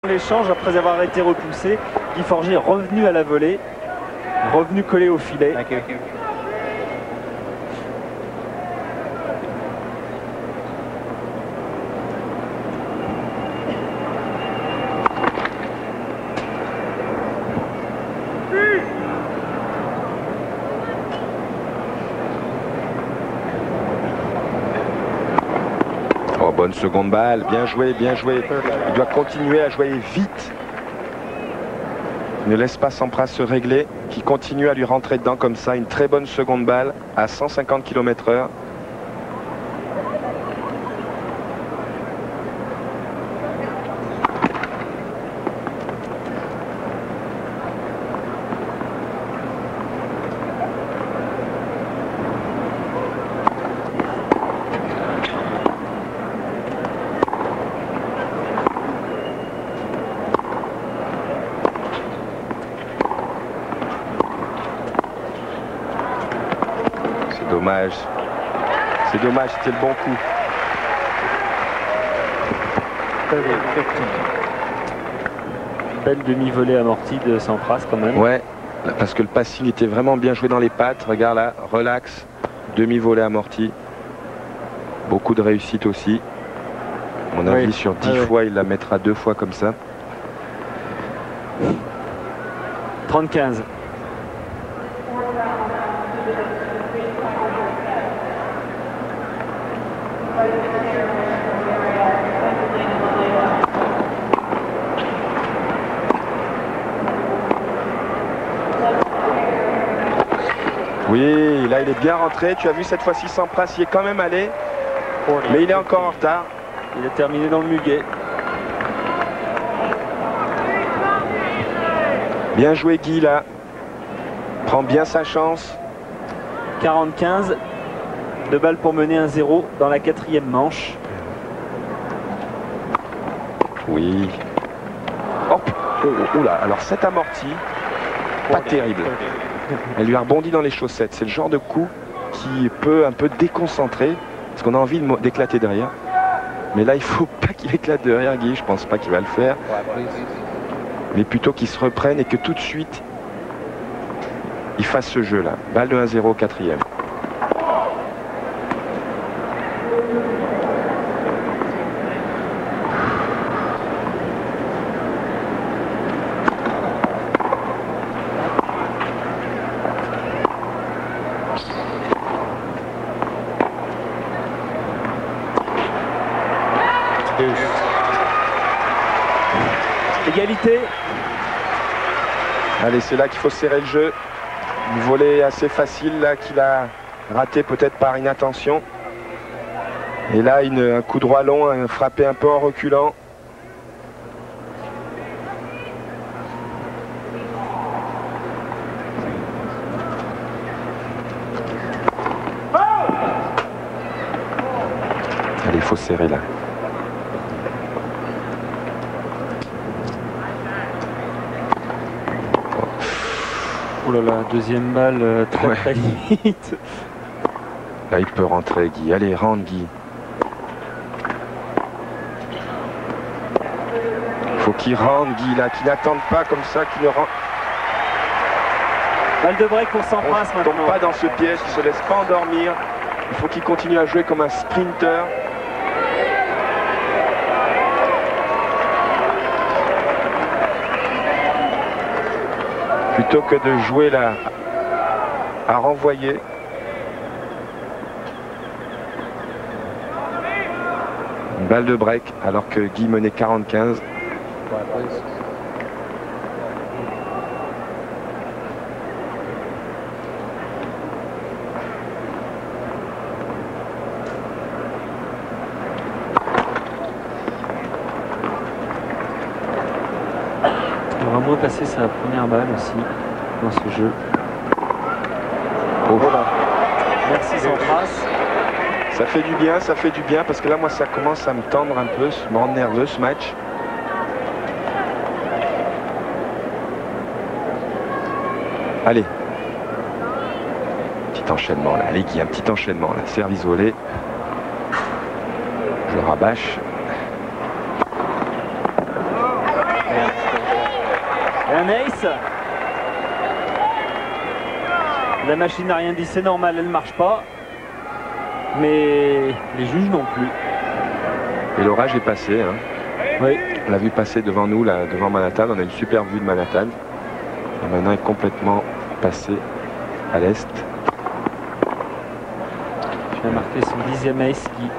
L'échange, après avoir été repoussé, Guy Forget est revenu à la volée, revenu collé au filet. Okay. Oh, bonne seconde balle, bien joué, bien joué. Il doit continuer à jouer vite. Ne laisse pas Sampras se régler, qui continue à lui rentrer dedans comme ça. Une très bonne seconde balle à 150 km/h. Dommage. C'est dommage, c'était le bon coup. Belle demi-volée amortie de Sampras quand même. Ouais, parce que le passing était vraiment bien joué dans les pattes. Regarde là, relax, demi-volée amortie. Beaucoup de réussite aussi. À mon avis, sur 10 fois, il la mettra 2 fois comme ça. 30-15. Oui, là il est bien rentré. Tu as vu cette fois-ci Sampras y est quand même allé. Mais il est encore en retard. Il est terminé dans le muguet. Bien joué Guy là. Prend bien sa chance. 40-15. 2 balles pour mener 1-0 dans la 4e manche. Oui. Oh, oula, alors cette amortie, pas terrible. Elle lui a rebondi dans les chaussettes. C'est le genre de coup qui peut un peu déconcentrer, parce qu'on a envie d'éclater derrière. Mais là, il faut pas qu'il éclate derrière, Guy. Je pense pas qu'il va le faire. Mais plutôt qu'il se reprenne et que tout de suite, il fasse ce jeu-là. Balle de 1-0, 4e. Égalité. Allez, c'est là qu'il faut serrer le jeu. Une volée assez facile là qu'il a raté peut-être par inattention. Et là, un coup droit long, frappé un peu en reculant. Allez, il faut serrer là. Oh là là, deuxième balle très limite. Là, il peut rentrer, Guy. Allez, rentre, Guy. Il faut qu'il rentre, Guy, là, qu'il n'attende pas comme ça, qu'il ne rentre. Balle de break pour Sampras maintenant. On ne tombe pas dans ce piège, il ne se laisse pas endormir. Il faut qu'il continue à jouer comme un sprinter. Plutôt que de jouer là à renvoyer. Une balle de break alors que Guy menait 40-15. Il aura moins passé sa première balle aussi dans ce jeu. Oh. Voilà. Merci Sampras. Ça fait du bien parce que là moi ça commence à me tendre un peu, me rendre nerveux ce match. Allez. Petit enchaînement là, allez Guy, un petit enchaînement là, service volé. Je rabâche. Un ace. La machine n'a rien dit, c'est normal, elle ne marche pas. Mais les juges non plus. Et l'orage est passé. Hein. Oui. On l'a vu passer devant nous, là, devant Manhattan. On a une super vue de Manhattan. Et maintenant, il est complètement passé à l'est. Il a marqué son 10e ace, Guy.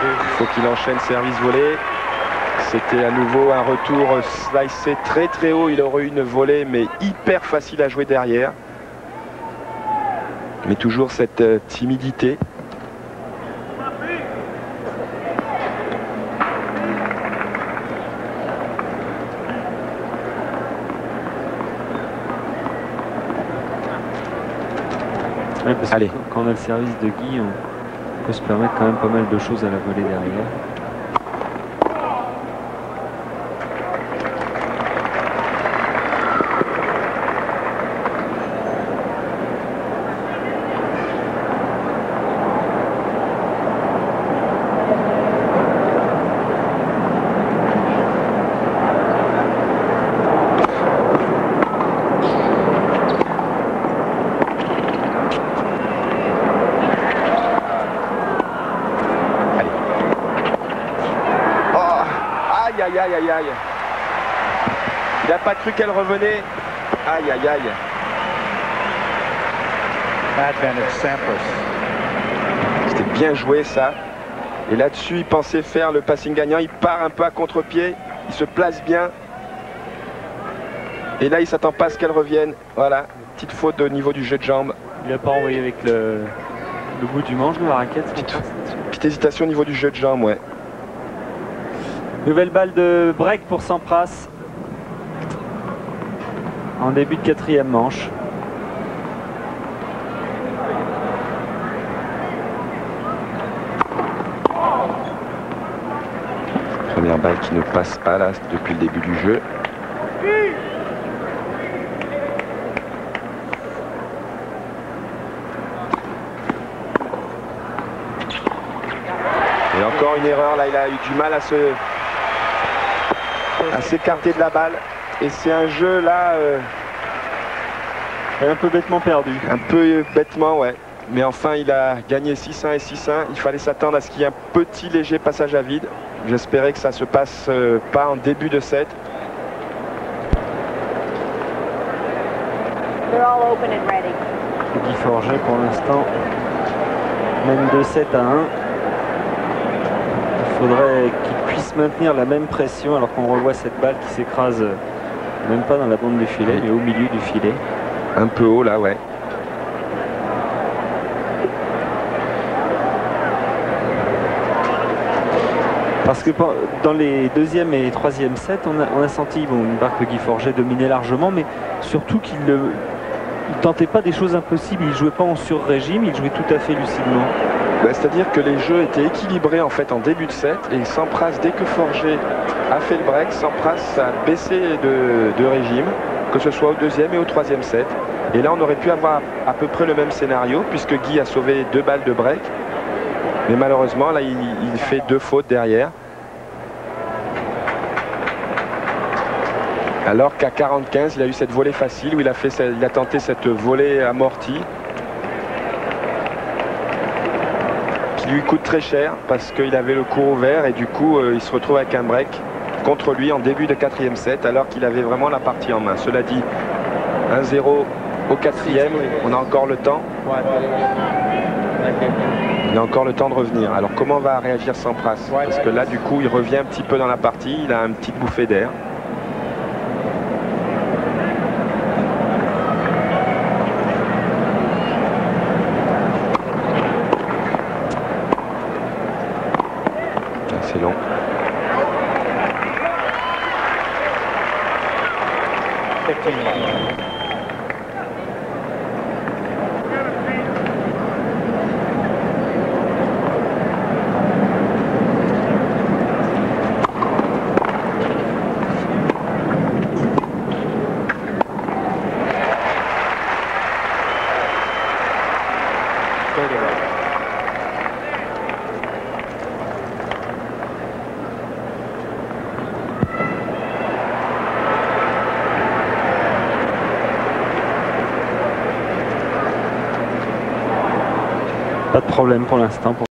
Il faut qu'il enchaîne service volé. C'était à nouveau un retour slicé très très haut. Il aurait eu une volée, mais hyper facile à jouer derrière. Mais toujours cette timidité. Ouais, parce Allez. Que quand on a le service de Guy, on peut se permettre quand même pas mal de choses à la volée derrière. Aïe, aïe, aïe. Il n'a pas cru qu'elle revenait. Aïe, aïe, aïe. C'était bien joué, ça. Et là-dessus, il pensait faire le passing gagnant. Il part un peu à contre-pied. Il se place bien. Et là, il ne s'attend pas à ce qu'elle revienne. Voilà, petite faute au niveau du jeu de jambes. Il n'a pas envoyé avec le bout du manche de la raquette. Petite hésitation au niveau du jeu de jambes, ouais. Nouvelle balle de break pour Sampras en début de 4e manche. Première balle qui ne passe pas là depuis le début du jeu. Et encore une erreur là, il a eu du mal à s'écarter de la balle. Et c'est un jeu là un peu bêtement perdu. Un peu bêtement, ouais. Mais enfin, il a gagné 6-1 et 6-1. Il fallait s'attendre à ce qu'il y ait un petit léger passage à vide. J'espérais que ça se passe pas en début de set. Guy Forget pour l'instant mène 2-7 à 1. Il faudrait qu'il puisse maintenir la même pression alors qu'on revoit cette balle qui s'écrase même pas dans la bande du filet, mais au milieu du filet. Un peu haut là, ouais. Parce que dans les 2e et 3e sets, on a senti une barque de Guy Forget dominer largement, mais surtout qu'il ne tentait pas des choses impossibles. Il ne jouait pas en sur-régime, il jouait tout à fait lucidement. C'est-à-dire que les jeux étaient équilibrés en fait en début de set, et Sampras, dès que Forget a fait le break, Sampras a baissé de régime, que ce soit au 2e et au 3e set. Et là, on aurait pu avoir à peu près le même scénario, puisque Guy a sauvé 2 balles de break. Mais malheureusement, là, il fait 2 fautes derrière. Alors qu'à 40-15, il a eu cette volée facile où il a tenté cette volée amortie. Qui lui coûte très cher parce qu'il avait le cours ouvert et du coup, il se retrouve avec un break contre lui en début de 4e set alors qu'il avait vraiment la partie en main. Cela dit, 1-0 au 4e, on a encore le temps. Il a encore le temps de revenir. Alors comment va réagir Sampras? Parce que là du coup il revient un petit peu dans la partie, il a une petite bouffée d'air. C'est long. Pas de problème pour l'instant.